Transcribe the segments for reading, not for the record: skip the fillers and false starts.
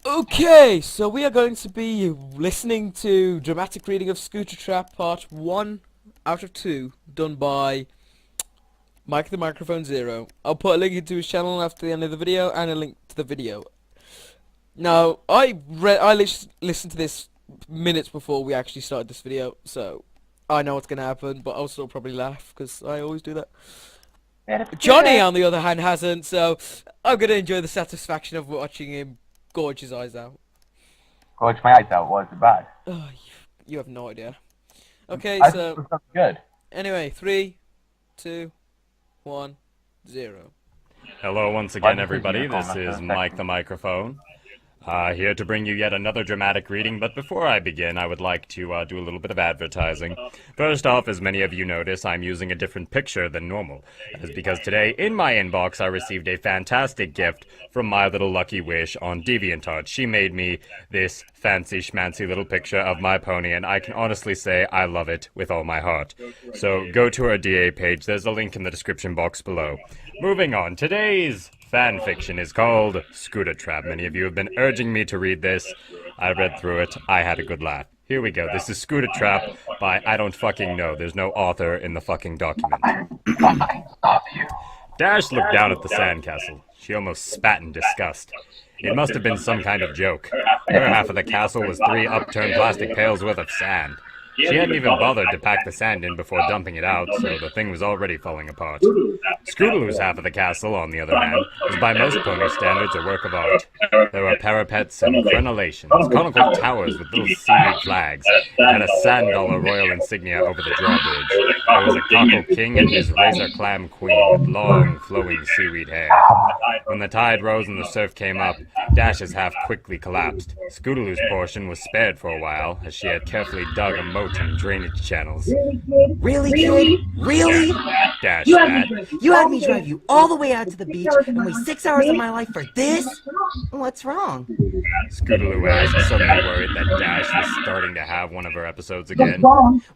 Okay, so we are going to be listening to dramatic reading of Scooter Trap Part 1 out of 2, done by Mike the Microphone Zero. I'll put a link into his channel after the end of the video and a link to the video. Now, listened to this minutes before we actually started this video, so I know what's going to happen, but I'll still probably laugh, because I always do that. Johnny, on the other hand, hasn't, so I'm going to enjoy the satisfaction of watching him gorge his eyes out. Gorge my eyes out, was it bad? Oh, you have no idea. Okay, I so thought it was good. anyway, 3, 2, 1, 0. Hello once again, everybody. This is Mike the Microphone. Here to bring you yet another dramatic reading, but before I begin, I would like to do a little bit of advertising. First off, as many of you notice, I'm using a different picture than normal. That is because today, in my inbox, I received a fantastic gift from My Little Lucky Wish on DeviantArt. She made me this fancy schmancy little picture of my pony, and I can honestly say I love it with all my heart. So go to her DA page, there's a link in the description box below. Moving on, today's fan fiction is called Scooter Trap. Many of you have been urging me to read this. I read through it. I had a good laugh. Here we go. This is Scooter Trap by I don't fucking know. There's no author in the fucking document. Dash looked down at the sandcastle. She almost spat in disgust. It must have been some kind of joke. Her half of the castle was 3 upturned plastic pails worth of sand. She hadn't even bothered to pack the sand in before dumping it out, so the thing was already falling apart. Scootaloo's half of the castle, on the other hand, was by most pony standards a work of art. There were parapets and crenellations, conical towers with little seaweed flags, and a sand dollar royal insignia over the drawbridge. There was a cockle king and his razor clam queen with long, flowing seaweed hair. When the tide rose and the surf came up, Dash's half quickly collapsed. Scootaloo's portion was spared for a while, as she had carefully dug a moat and drainage channels. Really, kid? Really? Dash spat. You had me drive you all the way out to the beach and waste 6 hours of my life for this? What's wrong? Scootaloo asked, suddenly worried that Dash was starting to have one of her episodes again.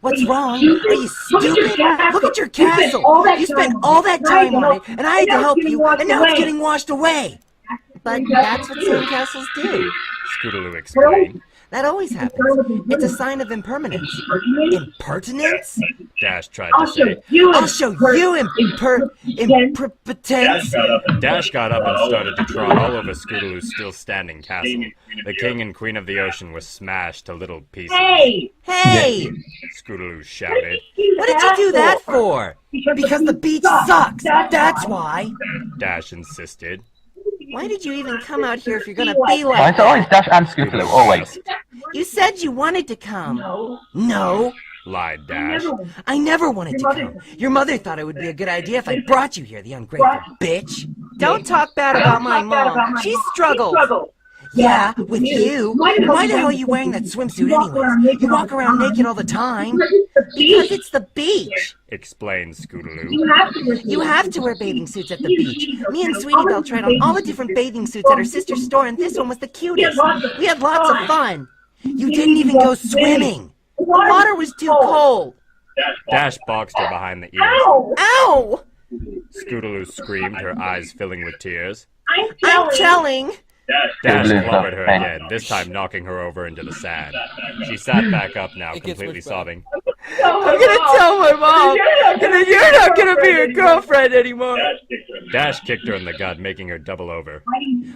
What's wrong? Are you stupid? Look at your castle! You spent all that time on it, and I had to help you, and now it's getting washed away! But that's what sandcastles do. Scootaloo explained. That always happens. It's a sign of impermanence. Impertinence? Dash tried to say. I'll show you impotence. Dash got up and started to trot all over Scootaloo's still standing castle. The king and queen of the ocean were smashed to little pieces. Hey! Scootaloo shouted. What did you do that for? Because the beach sucks. That's why. Dash insisted. Why did you even come out here if you're gonna be Why like is it always that? Dash and Scootaloo? Always. You said you wanted to come. No. Lied Dash. I never wanted to come. Your mother thought it would be a good idea if I brought you here, the ungrateful bitch. Don't talk bad about my mom. She struggles. Yeah, with you. Why the hell are you wearing that swimsuit anyways? You walk around naked all the time. Because it's the beach. Explained Scootaloo. You have to wear bathing suits at the beach. Me and Sweetie Belle tried on all the different bathing suits at her sister's store, and this one was the cutest. We had lots of fun. You didn't even go swimming. The water was too cold. Dash boxed her behind the ears. Ow! Scootaloo screamed, her eyes filling with tears. I'm telling. Dash clobbered her again, this time knocking her over into the sand. She sat back up now, completely sobbing. I'm gonna tell my mom, and then you're not gonna be her girlfriend anymore. Dash kicked her in the gut, making her double over.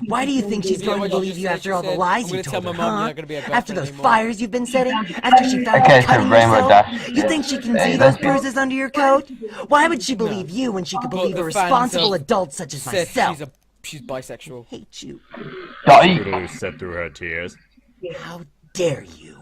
Why do you think she's going to believe you after all the lies you told her, huh? After those anymore. fires you've been setting? After she found Okay, out cutting so Rainbow yourself? Dash. You think she can see those bruises under your coat? Why would she believe you when she could believe a responsible adult such as myself? She's bisexual. Hate you. Scootaloo said through her tears. How dare you?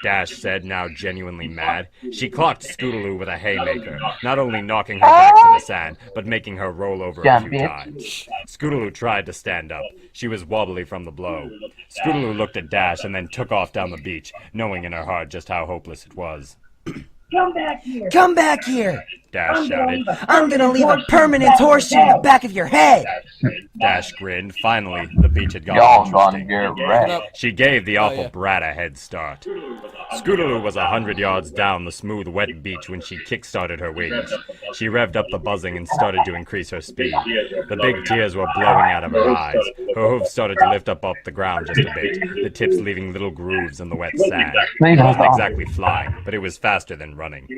Dash said, now genuinely mad. She clocked Scootaloo with a haymaker, not only knocking her back to the sand, but making her roll over a few times. Scootaloo tried to stand up. She was wobbly from the blow. Scootaloo looked at Dash and then took off down the beach, knowing in her heart just how hopeless it was. Come back here! Dash shouted. I'm gonna leave a permanent horseshoe in the back of your head! Dash grinned. Finally, the beach had Y'all gotten gonna interesting. get wrecked. She gave the awful yeah. brat a head start. Scootaloo was 100 yards down the smooth, wet beach when she kick-started her wings. She revved up the buzzing and started to increase her speed. The big tears were blowing out of her eyes. Her hooves started to lift up off the ground just a bit, the tips leaving little grooves in the wet sand. It wasn't exactly flying, but it was faster than running.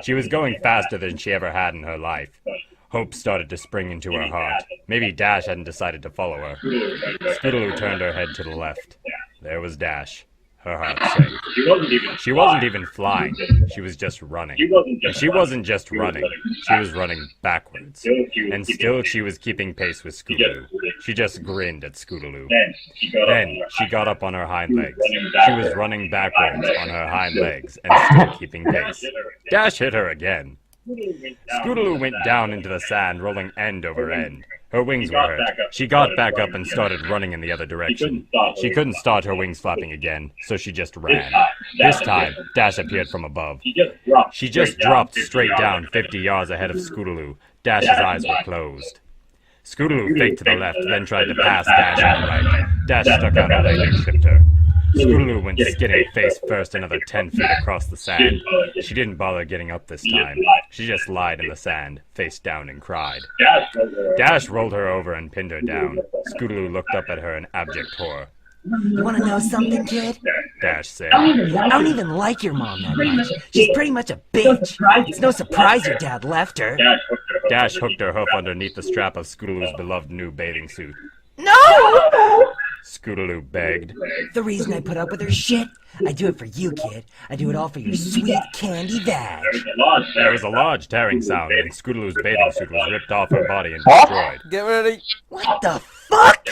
She was going faster than she ever had in her life. Hope started to spring into her heart. Maybe Dash hadn't decided to follow her. Scootaloo turned her head to the left. There was Dash. Her heart sank. She wasn't even flying. She was just running. And she wasn't just running. She was running backwards. And still she was keeping pace with Scootaloo. She just grinned at Scootaloo. Then she got up on her hind legs. She was running backwards on her hind legs and still keeping pace. Dash hit her again. Scootaloo went down into the sand, rolling end over end. Her wings were hurt. She got back up and started running in the other direction. She couldn't start her wings flapping again, so she just ran. This time, Dash appeared from above. She just dropped straight down 50 yards ahead of Scootaloo. Dash's eyes were closed. Scootaloo faked to the left, then tried to pass Dash on the right. Dash stuck out her leg and tripped her. Scootaloo went skidding face first another 10 feet across the sand. She didn't bother getting up this time. She just lied in the sand, face down, and cried. Dash rolled her over and pinned her down. Scootaloo looked up at her in abject horror. You wanna know something, kid? Dash said. I don't even like your mom that much. She's pretty much a bitch. It's no surprise your dad left her. Dash hooked her hoof underneath the strap of Scootaloo's beloved new bathing suit. No! Scootaloo begged. The reason I put up with her shit, I do it for you, kid. I do it all for your sweet candy vag. There was a large tearing sound, and Scootaloo's bathing suit was ripped off her body and destroyed. Get ready. What the fuck?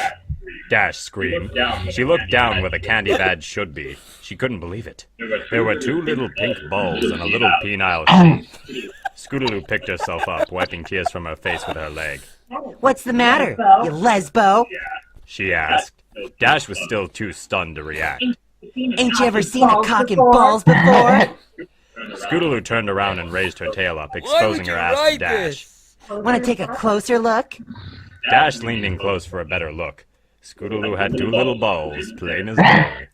Dash screamed. She looked down where the candy badge should be. She couldn't believe it. There were two little pink balls and a little penile shape. Scootaloo picked herself up, wiping tears from her face with her leg. What's the matter, you lesbo? She asked. Dash was still too stunned to react. Ain't you ever seen a cock and balls before? Scootaloo turned around and raised her tail up, exposing her ass to Dash. Wanna take a closer look? Dash leaned in close for a better look. Scootaloo had two little balls, plain as day.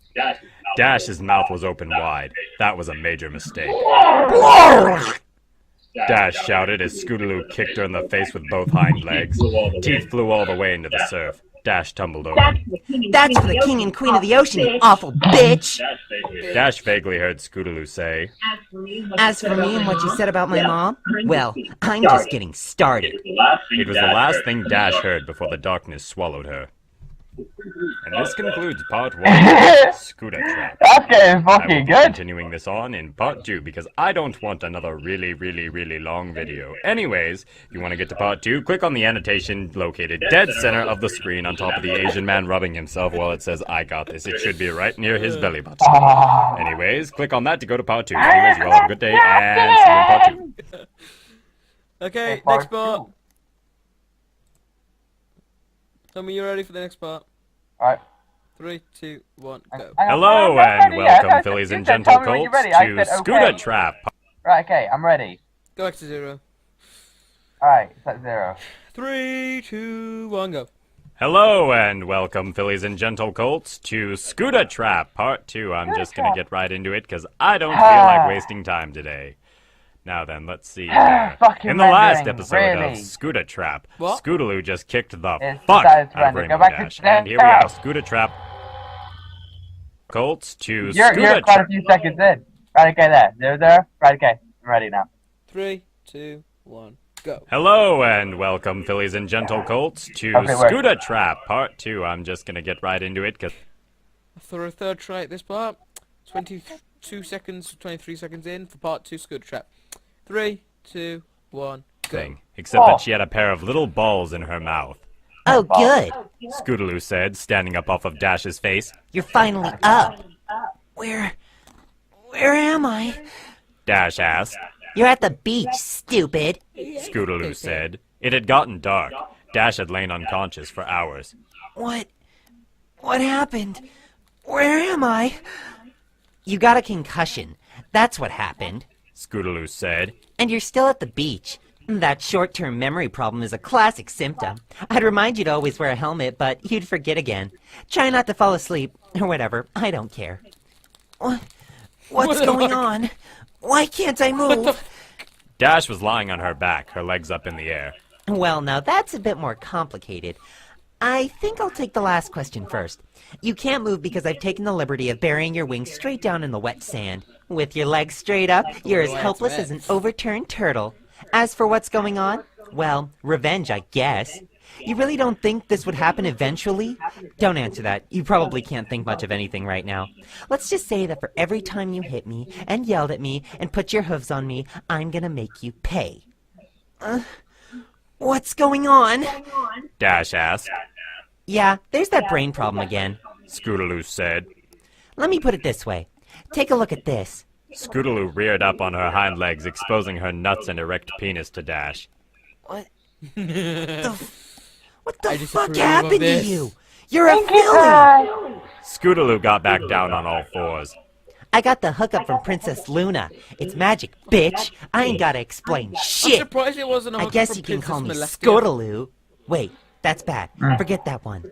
Dash's mouth was open wide. That was a major mistake. Dash shouted as Scootaloo kicked her in the face with both hind legs. Teeth flew all the way into the surf. Dash tumbled over. That's for the king and queen of the ocean, you awful bitch! Dash vaguely heard Scootaloo say, As for me and what you said about my mom, well, I'm just getting started. It was the last thing Dash heard before the darkness swallowed her. And this concludes part 1 of Scoota Trap. That's getting I will fucking be good. continuing this on in part 2 because I don't want another really long video. Anyways, if you want to get to part 2, click on the annotation located dead center of the screen on top of the Asian man rubbing himself while it says I got this. It should be right near his belly button. Anyways, click on that to go to part 2. Anyways, you all have a good day and see you in part 2. Okay, Part next part. two. Tell me you're ready for the next part. Alright. 3, 2, 1, go. Hello and welcome, fillies and gentle colts, to Scoota Trap. Right, okay, I'm ready. Go back to 0. Alright, set 0. 3, 2, 1, go. Hello and welcome, fillies and gentle colts, to Scoota Trap Part 2. I'm just gonna get right into it because I don't feel like wasting time today. Now then, let's see here. Fucking In the last rendering, episode really? of Scoota Trap, What? Scootaloo just kicked the It's fuck decided to out of render. Rainbow Go back to Dash. the And here we house. have Scoota Trap Colts to You're Scoota quite a Trap. few seconds in. Right, okay, there. Right, okay, I'm ready now. 3, 2, 1, go. Hello and welcome, fillies and gentle colts, to Okay, wait. Scoota Trap Part 2. I'm just gonna get right into it because For a third try at this part. 22 seconds, 23 seconds in for part 2 Scoota Trap. 3, 2, 1, go. thing, except that she had a pair of little balls in her mouth. Oh, good. Scootaloo said, standing up off of Dash's face. You're finally up. Where am I? Dash asked. You're at the beach, stupid. Scootaloo said. It had gotten dark. Dash had lain unconscious for hours. What happened? Where am I? You got a concussion. That's what happened. Scootaloo said. And you're still at the beach. That short-term memory problem is a classic symptom. I'd remind you to always wear a helmet, but you'd forget again. Try not to fall asleep, or whatever. I don't care. What's going on? Why can't I move? Dash was lying on her back, her legs up in the air. Well, now that's a bit more complicated. I think I'll take the last question first. You can't move because I've taken the liberty of burying your wings straight down in the wet sand. With your legs straight up, you're as helpless as an overturned turtle. As for what's going on, well, revenge, I guess. You really don't think this would happen eventually? Don't answer that. You probably can't think much of anything right now. Let's just say that for every time you hit me, and yelled at me, and put your hooves on me, I'm gonna make you pay. What's going on? Dash asked. Yeah, there's that brain problem again. Scootaloo said. Let me put it this way. Take a look at this. Scootaloo reared up on her hind legs, exposing her nuts and erect penis to Dash. What the I fuck disapprove of happened to this. you? You're a filly! Scootaloo got back down on all fours. I got the hookup from Princess Luna. It's magic, bitch. I ain't gotta explain I'm shit. surprised it wasn't a I hookup guess from you can call me Princess Celestia. Scootaloo. Wait, that's bad. Forget that one.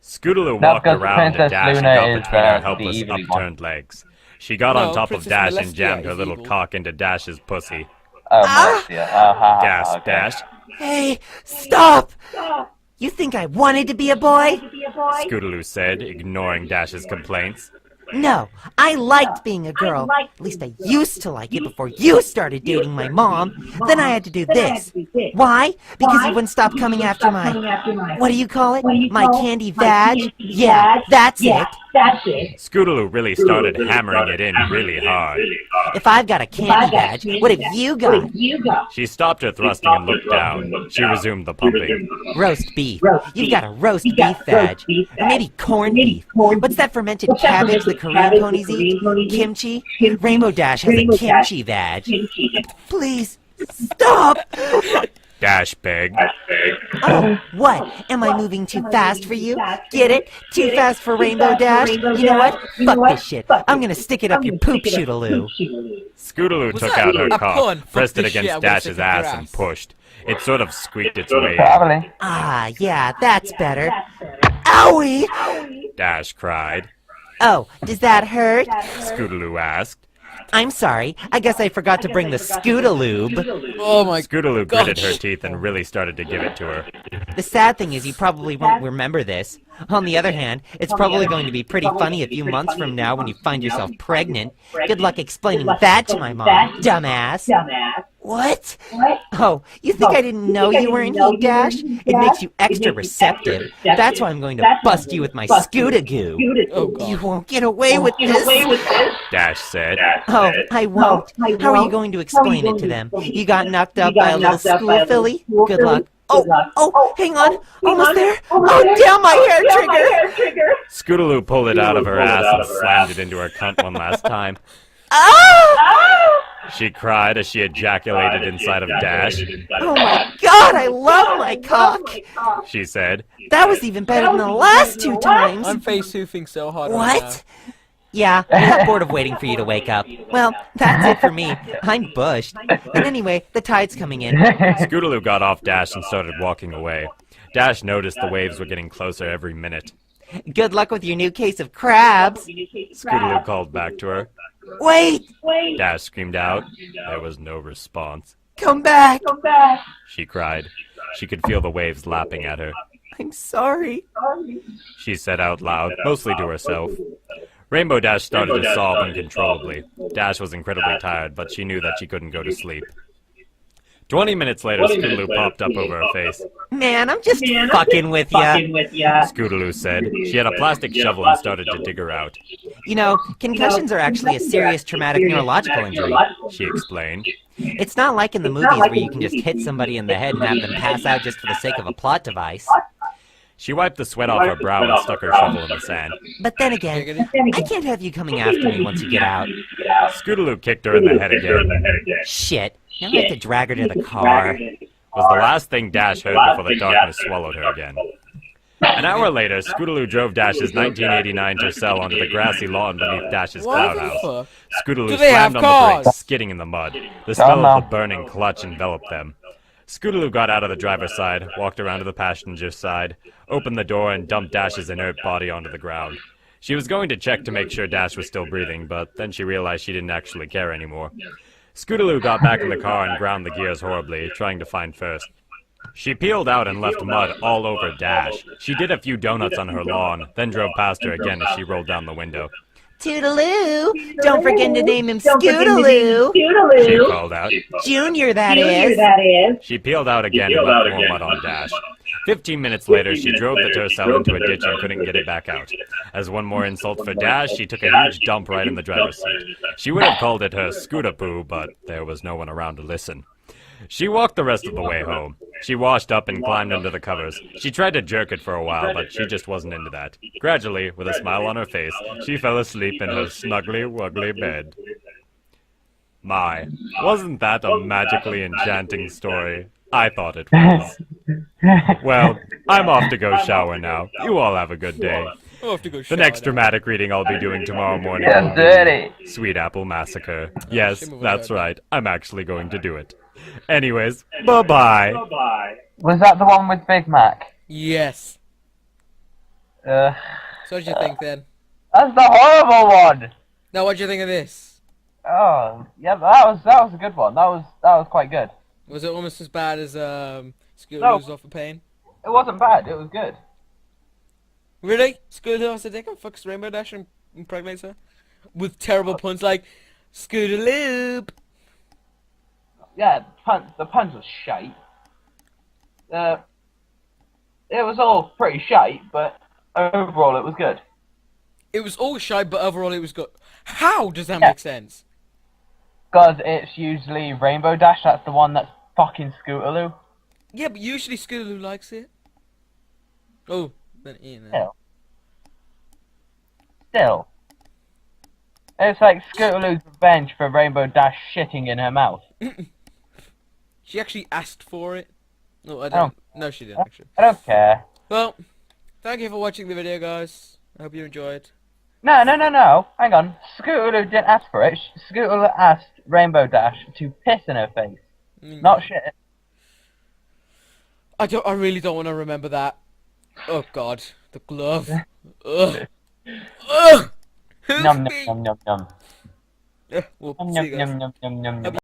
Scootaloo No, walked because around to Princess Dash Luna and got is, between her the helpless, evil one. upturned legs. She got No, on top Princess of Dash Celestia and jammed her is little evil. cock into Dash's pussy. Oh, mercy. Gasped Okay. Dash. Hey, stop! You think I wanted to be a boy? Scootaloo said, ignoring Dash's complaints. No, I liked being a girl. At least I used to like it before you started dating my mom. Then I had to do this. Why? Because you wouldn't stop coming after my... What do you call it? My candy vag? Yeah, that's it. Scootaloo really started hammering it in really hard. If I've got a candy vag, what have you got? She stopped her thrusting and looked down. She resumed the pumping. Roast beef. You've got a roast beef vag. Or maybe corned beef. What's that fermented cabbage the Korean ponies eat? Kimchi? Rainbow Dash has a kimchi vag. Please, stop! Dash begged. Oh, what? Am I moving too fast for you? Get it? Too fast for Rainbow Dash? You know what? Fuck this shit. I'm gonna stick it up your poop, Shootaloo. Scootaloo Was took that out her a cock, pun? Fuck pressed it this shit, against I'm gonna Dash's stick it up ass your and ass. pushed. It sort of squeaked its way in. Probably. Ah, yeah, that's better. Owie! Dash cried. Oh, does that hurt? Scootaloo asked. I'm sorry. I guess I forgot to bring the Scootaloob. Oh my Scootaloo gosh. gritted her teeth and really started to give it to her. The sad thing is you probably won't remember this. On the other hand, it's probably going to be pretty funny a few months from now when you find yourself pregnant. Good luck explaining that to my mom, dumbass. What? Oh, you think I didn't know you were in heat, Dash? It makes you extra receptive. That's why I'm going to bust you with my Scootaloo. Oh god. You won't get away with this. Dash said. Oh, I won't. How are you going to explain it to them? You got knocked up by a little school filly? Good luck. Oh, hang on. Almost there. Oh, damn my hair trigger. Scootaloo pulled it out of her ass and slammed it into her cunt one last time. Ah! She cried as she ejaculated inside of Dash. Oh my god, I love my cock. She said. That was even better than the last two times. I'm face hoofing so hard right now. What? Yeah, I got bored of waiting for you to wake up. Well, that's it for me. I'm bushed. And anyway, the tide's coming in. Scootaloo got off Dash and started walking away. Dash noticed the waves were getting closer every minute. Good luck with your new case of crabs. Scootaloo called back to her. Wait! Dash screamed out. There was no response. Come back! She cried. She could feel the waves lapping at her. I'm sorry. She said out loud, mostly to herself. Rainbow Dash started to sob uncontrollably. Dash was incredibly tired, but she knew that she couldn't go to sleep. 20 minutes later, Scootaloo popped up over her face. Man, I'm just fucking with ya. Scootaloo said. She had a plastic shovel and started to dig her out. You know, concussions are actually a serious traumatic neurological injury. She explained. It's not like in the movies where you can just hit somebody in the head and have them pass out just for the sake of a plot device. She wiped the sweat off her brow and stuck her shovel in the sand. But then again, I can't have you coming after me once you get out. Scootaloo kicked her in the head again. Shit. Now I have to drag her to the car. Was the last thing Dash heard before the darkness swallowed her again. An hour later, Scootaloo drove Dash's 1989 Tercel onto the grassy lawn beneath Dash's What the cloud house. fuck? Scootaloo Do they have slammed on the brakes, cars? skidding in the mud. The smell of the burning clutch enveloped them. Scootaloo got out of the driver's side, walked around to the passenger's side, opened the door, and dumped Dash's inert body onto the ground. She was going to check to make sure Dash was still breathing, but then she realized she didn't actually care anymore. Scootaloo got back in the car and ground the gears horribly, trying to find first. She peeled out and left mud all over Dash. She did a few donuts on her lawn, then drove past her again as she rolled down the window. Toodaloo! Don't forget to name him Scootaloo! She called out. Junior, that is. She peeled out again and left more mud on Dash. 15 minutes later, she drove the Tercel into a ditch and couldn't get it back out. As one more insult for Dash, she took a huge dump right in the driver's seat. She would have called it her scooter-poo, but there was no one around to listen. She walked the rest of the way home. She washed up and climbed under the covers. She tried to jerk it for a while, but she just wasn't into that. Gradually, with a smile on her face, she fell asleep in her snuggly-wuggly bed. My, wasn't that a magically enchanting story? I thought it was. Well, I'm off to go shower now. You all have a good day. I'll have to go The shower next now. dramatic reading I'll be doing tomorrow morning Yes, will be dirty. Sweet Apple Massacre. Yes, Shame of that's that. right. I'm actually going to do it. Anyways, bye-bye. Was that the one with Big Mac? Yes. Uh, So what do you think then? that's the horrible one. Now what do you think of this? Oh, yeah, that was a good one. That was quite good. Was it almost as bad as Scootaloo's Off the Pain? It wasn't bad. It was good. Really? Scootaloo has a dick and fucks Rainbow Dash and impregnates her? With terrible puns like Scootaloo. Yeah, the puns were shite. It was all pretty shite, but overall it was good. It was all shy, but overall it was good. How does that Yeah. make sense? Because it's usually Rainbow Dash. That's the one that's fucking Scootaloo. Yeah, but usually Scootaloo likes it. Oh, then Ian. Still. Still. It's like Scootaloo's revenge for Rainbow Dash shitting in her mouth. She actually asked for it. No, I Oh. don't. No, she didn't actually. I don't care. Well, thank you for watching the video, guys. I hope you enjoyed. No. Hang on. Scootaloo didn't ask for it. Scootaloo asked Rainbow Dash to piss in her face. Not shit. I really don't want to remember that. Oh God, the glove. Ugh. Ugh. Who's Yum being- yum yum yum. We'll Yum see you yum guys. yum yum yum yum.